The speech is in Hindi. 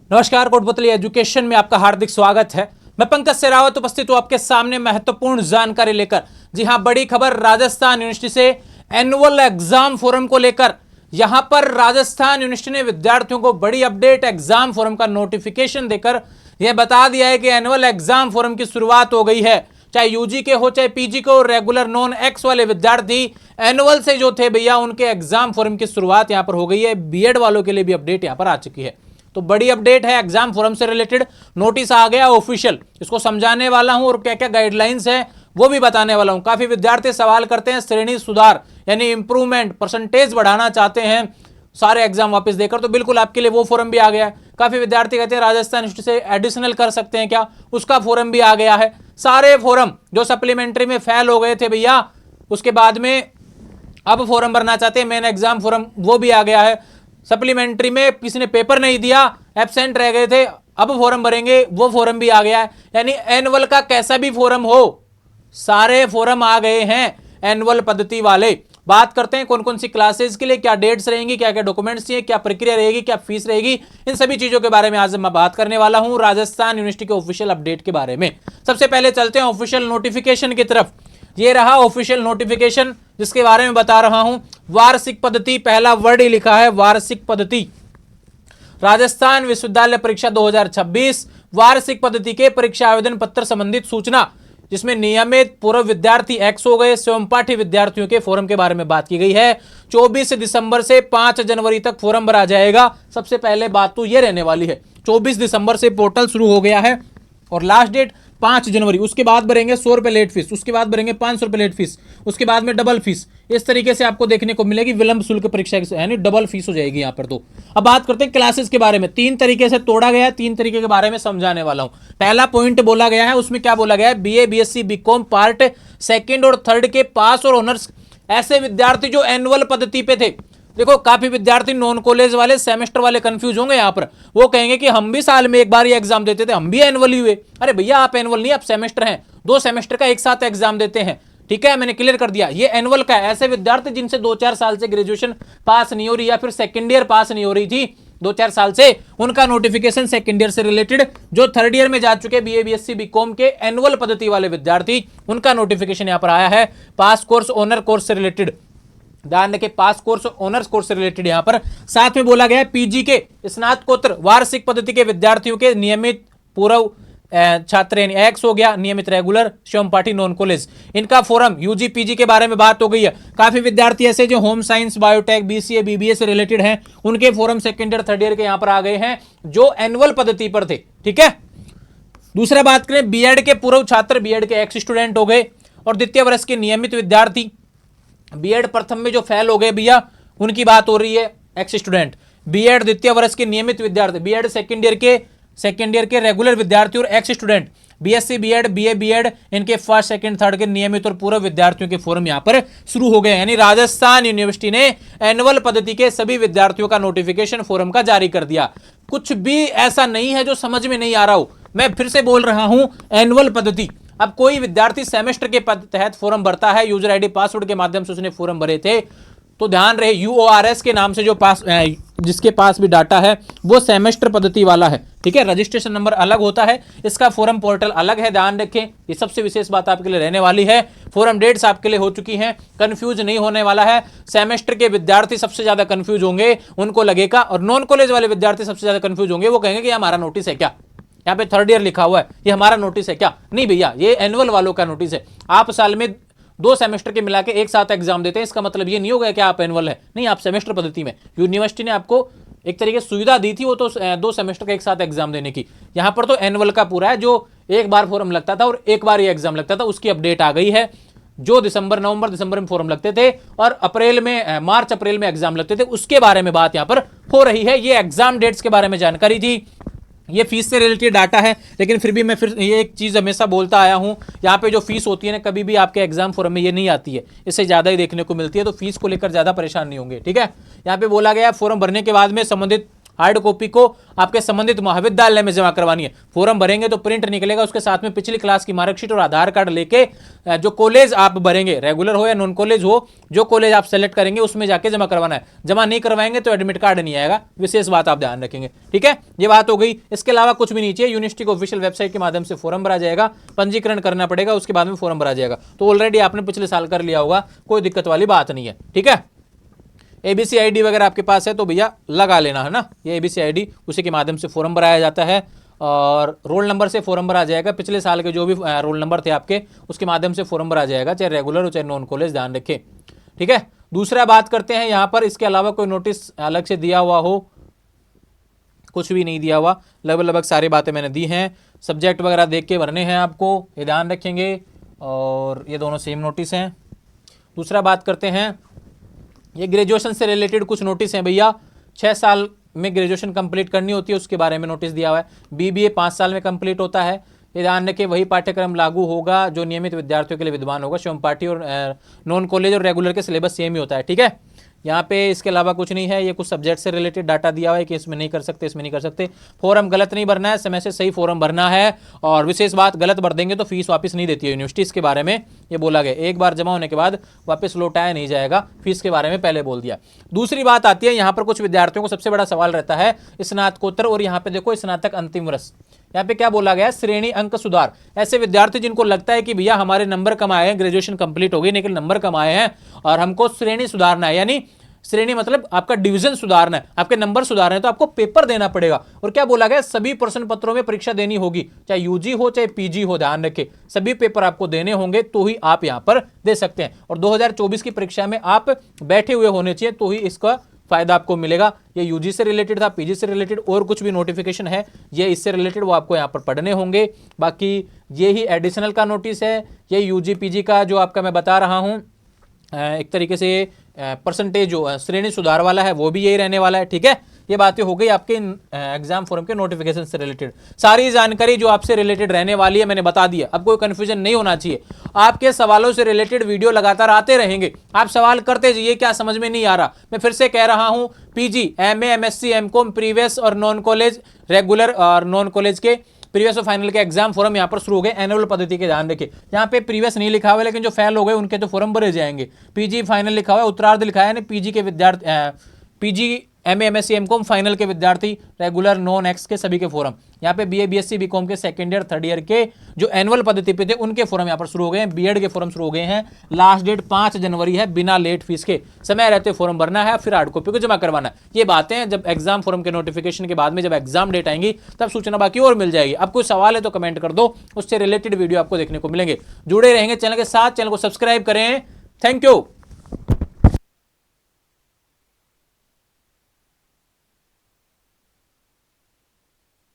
नमस्कार, कोटपुतली एजुकेशन में आपका हार्दिक स्वागत है। मैं पंकज सेरावत उपस्थित हूं आपके सामने महत्वपूर्ण जानकारी लेकर। जी हां, बड़ी खबर राजस्थान यूनिवर्सिटी से एनुअल एग्जाम फोरम को लेकर। यहां पर राजस्थान यूनिवर्सिटी ने विद्यार्थियों को बड़ी अपडेट एग्जाम फोरम का नोटिफिकेशन देकर यह बता दिया है कि एनुअल एग्जाम फोरम की शुरुआत हो गई है। चाहे यूजी के हो चाहे पीजी के हो, रेगुलर नॉन एक्स वाले विद्यार्थी एनुअल से जो थे भैया, उनके एग्जाम फोरम की शुरुआत यहां पर हो गई है। बीएड वालों के लिए भी अपडेट यहां पर आ चुकी है। तो बड़ी अपडेट है एग्जाम फोरम से रिलेटेड। नोटिस आ गया ऑफिशियल, इसको समझाने वाला हूं और क्या क्या गाइडलाइंस है वो भी बताने वाला हूं। काफी विद्यार्थी सवाल करते हैं श्रेणी सुधार यानी इंप्रूवमेंट, परसेंटेज बढ़ाना चाहते हैं सारे एग्जाम वापस देकर, तो बिल्कुल आपके लिए वो फोरम भी आ गया है। काफी विद्यार्थी कहते हैं राजस्थान यूनिवर्सिटी से एडिशनल कर सकते हैं क्या, उसका फोरम भी आ गया है। सारे फोरम जो सप्लीमेंट्री में फेल हो गए थे भैया, उसके बाद में अब फोरम भरना चाहते हैं मेन एग्जाम फोरम, वो भी आ गया है। सप्लीमेंट्री में किसी ने पेपर नहीं दिया, एब्सेंट रह गए थे, अब फॉर्म भरेंगे, वो फॉर्म भी आ गया है। यानी एनुअल का कैसा भी फॉर्म हो, सारे फॉर्म आ गए हैं एनुअल पद्धति वाले। बात करते हैं कौन कौन सी क्लासेस के लिए क्या डेट्स रहेंगी, क्या क्या डॉक्यूमेंट्स चाहिए, क्या प्रक्रिया रहेगी, क्या फीस रहेगी, इन सभी चीजों के बारे में आज मैं बात करने वाला हूं राजस्थान यूनिवर्सिटी के ऑफिशियल अपडेट के बारे में। सबसे पहले चलते हैं ऑफिशियल नोटिफिकेशन की तरफ। ये रहा ऑफिशियल नोटिफिकेशन जिसके बारे में बता रहा हूं। वार्षिक पद्धति, पहला वर्ड ही लिखा है वार्षिक पद्धति। राजस्थान विश्वविद्यालय परीक्षा 2026 वार्षिक पद्धति के परीक्षा आवेदन पत्र संबंधित सूचना, जिसमें नियमित पूर्व विद्यार्थी एक्स हो गए स्वयंपाठी विद्यार्थियों के फोरम के बारे में बात की गई है। 24 दिसंबर से 5 जनवरी तक फोरम भरा जाएगा। सबसे पहले बात तो यह रहने वाली है, 24 दिसंबर से पोर्टल शुरू हो गया है और लास्ट डेट 5 जनवरी। उसके बाद भरेंगे 100 रुपए लेट फीस, उसके बाद भरेंगे 500 रुपए लेट फीस, उसके बाद में डबल फीस। इस तरीके से आपको देखने को मिलेगी विलंब शुल्क परीक्षा यानी डबल फीस हो जाएगी यहाँ पर। तो अब बात करते हैं क्लासेस के बारे में। 3 तरीके से तोड़ा गया है, 3 तरीके के बारे में समझाने वाला हूं। पहला पॉइंट बोला गया है, उसमें क्या बोला गया है, बीए बीएससी बीकॉम पार्ट 2 और 3 के पास और ऑनर्स ऐसे विद्यार्थी जो एनुअल पद्धति पे थे। देखो काफी विद्यार्थी नॉन कॉलेज वाले, सेमेस्टर वाले कंफ्यूज होंगे यहाँ पर। वो कहेंगे कि हम भी साल में एक बार ये एग्जाम देते थे, हम भी एनुअल ही हुए। अरे भैया आप एनुअल नहीं, आप सेमेस्टर हैं, 2 सेमेस्टर का एक साथ एग्जाम देते हैं। ठीक है, मैंने क्लियर कर दिया, ये एनुअल का है। ऐसे विद्यार्थी जिनसे 2-4 साल से ग्रेजुएशन पास नहीं हो रही या फिर सेकेंड ईयर पास नहीं हो रही थी 2-4 साल से, उनका नोटिफिकेशन सेकेंड ईयर से रिलेटेड, जो 3rd ईयर में जा चुके बीए बीएससी बीकॉम के एनुअल पद्धति वाले विद्यार्थी, उनका नोटिफिकेशन यहाँ पर आया है। पास कोर्स ऑनर कोर्स से रिलेटेड, ध्यान रखें, पास कोर्स ऑनर्स कोर्स से रिलेटेड यहां पर। साथ में बोला गया है पीजी के स्नातकोत्तर वार्षिक पद्धति के विद्यार्थियों के नियमित पूर्व छात्र एक्स हो गया, नियमित रेगुलर स्वयंपाठी नॉन कॉलेज, इनका फोरम यूजी पीजी के बारे में बात हो गई है। काफी विद्यार्थी ऐसे जो home science biotech BCA BBA से रिलेटेड हैं, उनके forum 2nd year 3rd year के यहां पर आ गए हैं जो एनुअल पद्धति पर थे। ठीक है, दूसरा बात करें बीएड के पूर्व छात्र, बीएड के एक्स स्टूडेंट हो गए, और द्वितीय वर्ष के नियमित विद्यार्थी, बीएड प्रथम में जो फेल हो गए भैया, उनकी बात हो रही है, एक्स स्टूडेंट। बीएड द्वितीय वर्ष के नियमित विद्यार्थी, बीएड सेकंड ईयर के रेगुलर विद्यार्थी और ex student, BSc BEd BA BEd इनके 1st, 2nd, 3rd के नियमित और पूर्व विद्यार्थियों के फोरम यहां पर शुरू हो गए। यानी राजस्थान यूनिवर्सिटी ने एनुअल पद्धति के सभी विद्यार्थियों का नोटिफिकेशन फोरम का जारी कर दिया। कुछ भी ऐसा नहीं है जो समझ में नहीं आ रहा हो। मैं फिर से बोल रहा हूं, एनुअल पद्धति। अब कोई विद्यार्थी सेमेस्टर के तहत फॉर्म भरता है, यूजर आईडी पासवर्ड के माध्यम से उसने फॉर्म भरे थे, तो ध्यान रहे यूओआरएस के नाम से जो पास जिसके पास भी डाटा है वो सेमेस्टर पद्धति वाला है। ठीक है, रजिस्ट्रेशन नंबर अलग होता है, इसका फॉर्म पोर्टल अलग है, ध्यान रखें। ये सबसे विशेष बात आपके लिए रहने वाली है। फॉर्म डेट्स आपके लिए हो चुकी हैं, कंफ्यूज नहीं होने वाला है। सेमेस्टर के विद्यार्थी सबसे ज्यादा कंफ्यूज होंगे, उनको लगेगा, और नॉन कॉलेज वाले विद्यार्थी सबसे ज्यादा कंफ्यूज होंगे। वो कहेंगे कि हमारा नोटिस है क्या, यहाँ पे 3rd ईयर लिखा हुआ है, ये हमारा नोटिस है क्या? नहीं भैया, ये एनुअल वालों का नोटिस है। आप साल में 2 सेमेस्टर के मिला के एक साथ एग्जाम देते हैं, इसका मतलब ये नहीं होगा कि आप एनुअल है, नहीं, आप सेमेस्टर पद्धति में। यूनिवर्सिटी ने आपको एक तरीके से सुविधा दी थी, वो तो 2 सेमेस्टर का एक साथ एग्जाम देने की। यहां पर तो एनुअल का पूरा है, जो एक बार फॉर्म लगता था और एक बार ये एग्जाम लगता था, उसकी अपडेट आ गई है। जो नवंबर दिसंबर में फॉर्म लगते थे और मार्च अप्रैल में एग्जाम लगते थे, उसके बारे में बात यहां पर हो रही है। ये एग्जाम डेट्स के बारे में जानकारी थी, ये फीस से रिलेटेड डाटा है। लेकिन फिर भी मैं ये एक चीज हमेशा बोलता आया हूं, यहाँ पे जो फीस होती है ना, कभी भी आपके एग्जाम फोरम में ये नहीं आती है, इससे ज्यादा ही देखने को मिलती है। तो फीस को लेकर ज्यादा परेशान नहीं होंगे। ठीक है, यहाँ पे बोला गया फॉर्म भरने के बाद में संबंधित हार्ड कॉपी को आपके संबंधित महाविद्यालय में जमा करवानी है। फॉर्म भरेंगे तो प्रिंट निकलेगा, उसके साथ में पिछली क्लास की मार्कशीट और आधार कार्ड लेके जो कॉलेज आप भरेंगे, रेगुलर हो या नॉन कॉलेज हो, जो कॉलेज आप सेलेक्ट करेंगे उसमें जाके जमा करवाना है। जमा नहीं करवाएंगे तो एडमिट कार्ड नहीं आएगा, विशेष बात आप ध्यान रखेंगे। ठीक है, ये बात हो गई। इसके अलावा कुछ भी नहीं चाहिए, यूनिवर्सिटी की ऑफिशियल वेबसाइट के माध्यम से फॉर्म भरा जाएगा, पंजीकरण करना पड़ेगा, उसके बाद में फॉर्म भरा जाएगा। तो ऑलरेडी आपने पिछले साल कर लिया होगा, कोई दिक्कत वाली बात नहीं है। ठीक है, एबीसी आईडी वगैरह आपके पास है तो भैया लगा लेना है ना, ये एबीसी आईडी, उसी के माध्यम से फॉर्म भराया जाता है और रोल नंबर से फॉर्म भरा जाएगा। पिछले साल के जो भी रोल नंबर थे आपके, उसके माध्यम से फॉर्म भरा जाएगा, चाहे रेगुलर हो चाहे नॉन कॉलेज, ध्यान रखें। ठीक है, दूसरा बात करते हैं यहाँ पर, इसके अलावा कोई नोटिस अलग से दिया हुआ हो, कुछ भी नहीं दिया हुआ, लगभग सारी बातें मैंने दी हैं। सब्जेक्ट वगैरह देख के भरने हैं आपको, ये ध्यान रखेंगे, और ये दोनों सेम नोटिस हैं। दूसरा बात करते हैं, ये ग्रेजुएशन से रिलेटेड कुछ नोटिस हैं भैया। 6 साल में ग्रेजुएशन कंप्लीट करनी होती है, उसके बारे में नोटिस दिया हुआ है। बीबीए 5 साल में कंप्लीट होता है, ये ध्यान रखें। वही पाठ्यक्रम लागू होगा जो नियमित विद्यार्थियों के लिए विद्यमान होगा। शिवम-पाठी और नॉन कॉलेज और रेगुलर के सिलेबस सेम ही होता है। ठीक है, यहाँ पे इसके अलावा कुछ नहीं है। ये कुछ सब्जेक्ट से रिलेटेड डाटा दिया हुआ है कि इसमें नहीं कर सकते, इसमें नहीं कर सकते। फॉर्म गलत नहीं भरना है, समय से सही फॉर्म भरना है। और विशेष बात, गलत भर देंगे तो फीस वापस नहीं देती है यूनिवर्सिटी, इसके बारे में ये बोला गया। एक बार जमा होने के बाद वापस लौटाया नहीं जाएगा, फीस के बारे में पहले बोल दिया। दूसरी बात आती है, यहाँ पर कुछ विद्यार्थियों को सबसे बड़ा सवाल रहता है स्नातकोत्तर, और यहाँ पे देखो स्नातक अंतिम वर्ष, यहाँ पे क्या बोला गया है, श्रेणी अंक सुधार। ऐसे विद्यार्थी जिनको लगता है कि भैया हमारे नंबर कम आए हैं, ग्रेजुएशन कंप्लीट हो गई लेकिन नंबर कम आए हैं और हमको श्रेणी सुधारना है, यानी श्रेणी मतलब आपका डिवीजन सुधारना है, आपके नंबर सुधारना है, तो आपको पेपर देना पड़ेगा। और क्या बोला गया, सभी प्रश्न पत्रों में परीक्षा देनी होगी, चाहे यूजी हो चाहे पीजी हो, ध्यान रखें सभी पेपर आपको देने होंगे तो ही आप यहां पर दे सकते हैं। और 2024 की परीक्षा में आप बैठे हुए होने चाहिए तो ही इसका फायदा आपको मिलेगा। ये यूजी से रिलेटेड था, पीजी से रिलेटेड और कुछ भी नोटिफिकेशन है ये इससे रिलेटेड, वो आपको यहाँ पर पढ़ने होंगे। बाकी ये ही एडिशनल का नोटिस है, ये यूजी पीजी का जो आपका मैं बता रहा हूँ, एक तरीके से परसेंटेज जो श्रेणी सुधार वाला है वो भी यही रहने वाला है। ठीक है, ये बातें हो गई आपके एग्जाम फॉर्म के नोटिफिकेशन से रिलेटेड। सारी जानकारी जो आपसे रिलेटेड रहने वाली है मैंने बता दी है, अब कोई कंफ्यूजन नहीं होना चाहिए। आपके सवालों से रिलेटेड वीडियो लगातार आते रहेंगे, आप सवाल करते जाइए, क्या समझ में नहीं आ रहा मैं फिर से कह रहा हूं, PG, MA, MSc, MCom, previous और नॉन कॉलेज, रेगुलर और नॉन कॉलेज के प्रीवियस और फाइनल के एग्जाम फॉर्म यहाँ पर शुरू हो गए एनुअल पद्धति के, ध्यान रखिए। यहाँ पे प्रीवियस नहीं लिखा हुआ लेकिन जो फेल हो गए उनके तो फॉर्म भरे जाएंगे। पीजी फाइनल लिखा हुआ है, उत्तरार्ध लिखा है, यानी पीजी के विद्यार्थी, PG, MA, MSc, MCom final के विद्यार्थी, रेगुलर, नॉन एक्स के सभी के फॉर्म। यहाँ पे बीए, बीएससी, बीकॉम के सेकंड ईयर, थर्ड ईयर के जो एनुअल पद्धति पे थे उनके फॉर्म यहाँ पर शुरू हो गए हैं। बीएड के फॉर्म शुरू हो गए हैं, लास्ट डेट 5 जनवरी है, बिना लेट फीस के, समय रहते फॉर्म भरना है, फिर हार्ड कॉपी को जमा करवाना है। ये बातें जब एग्जाम फॉर्म के नोटिफिकेशन के बाद में जब एग्जाम डेट आएंगी तब सूचना बाकी और मिल जाएगी। अब कोई सवाल है तो कमेंट कर दो, उससे रिलेटेड वीडियो आपको देखने को मिलेंगे। जुड़े रहेंगे चैनल के साथ, चैनल को सब्सक्राइब करें। Thank you.